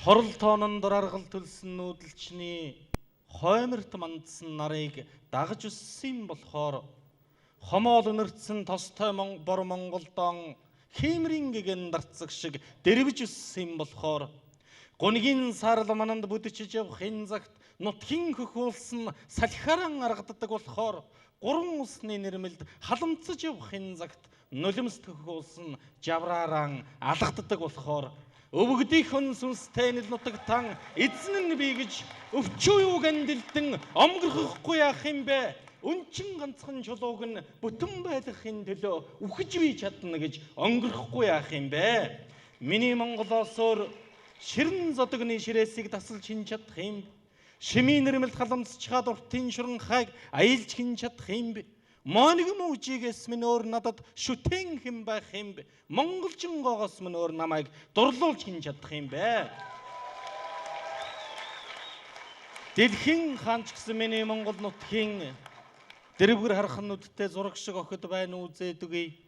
хорол тоонон аргал төлсөн нүүдэлчний хоймерт мандсан нарыг дагаж өссөн болохоор хомоол өнөртсөн тостой бор Монголдон хиймрийн гэгэн дарцаг шиг дэрвж өссөн болохоор гунигийн сарал мананд бүдчиж явах энэ цагт нутгийн хөхүүлсэн салхиаран аргаддаг болохоор гурван усны нэрмэлд халамцаж явах энэ цагт нулимс төхүүлсэн жаврааран алгаддаг болохоор өвгдийнхэн сүнстэй нэл нутагтан эзэн нь би гэж өвчөө юу гандилдэн омгөрөхгүй яах юм бэ? Үнчин ганцхан чулууг нь бүтэн байлгахын төлөө үхэж би чадна гэж өнгөрөхгүй яах юм бэ? Миний Монголоос өөр ширэн зодогны ширээсийг тасалж хийн чадах юм. Шимийн нэрмэлд халамцчаад уртын шуранхайг аялж хийн чадах юм бэ? Моник мужигээс минь өөр надад шүтэн хэм байх юм бэ? Монголчингоогоос минь өөр намайг дурлуулж хийн чадах юм бэ? Дэлхийн хаанч гэсэн миний Монгол нутгийн дэрвгэр харах нүдтэй зураг шиг охид байна үзээд үгүй.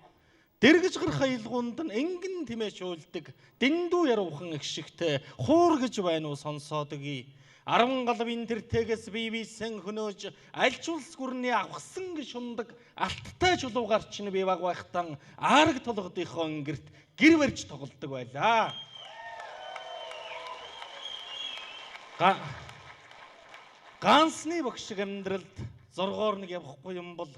Дэргэж гарах аялгуунд нь энгэн тимээч уйлдаг дэндүү яруухан их шигтэй хуур гэж байна уу сонсоод үгүй. 10 галвын тэртээс бийсэн хөнөөж альч улс гүрний авахсан гэж шундаг алттай чулуугаар чинь би баг байхтан аараг толгодынхоо ингэрт гэр барьж тоглодог байлаа. Ганцны багш амьдралд зоргоор нэг явахгүй юм бол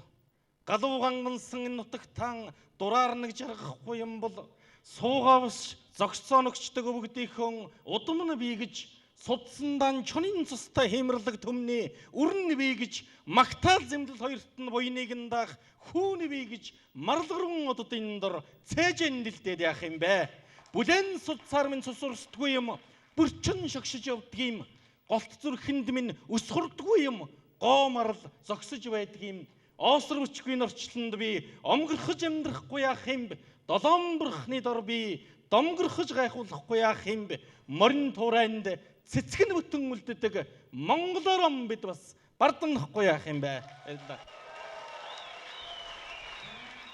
галуу гангансан энэ нутагтан дураар нэг жаргахгүй юм бол суугавс зогсооногчдөг өвгдийнхэн удам нь би гэж судсандан чонын цустай хэмэрлэг төмний үрэн би гэж магтаал зэмдэл хоёрт нь буйныг нь даах хүүн би гэж марлагран ододын дор цээжэн дэлдээд яах юм бэ? Бүлэн судсаар минь цусурсдгүй юм, бүрчин шогшиж явдаг юм, голт зүрхэнд минь өс хурдгүй юм, гоомарл зогсож байдаг юм. Оосрвчгүй норчлонд би омгөрхөж амьдрахгүй яах юм бэ? Долоон бурхны дор би домгөрхөж гайхуулахгүй яах юм бэ? Морин туурайнд цэцгэн бүтэн үлддэг Монголоор бид бас бардамнахгүй яах юм бэ?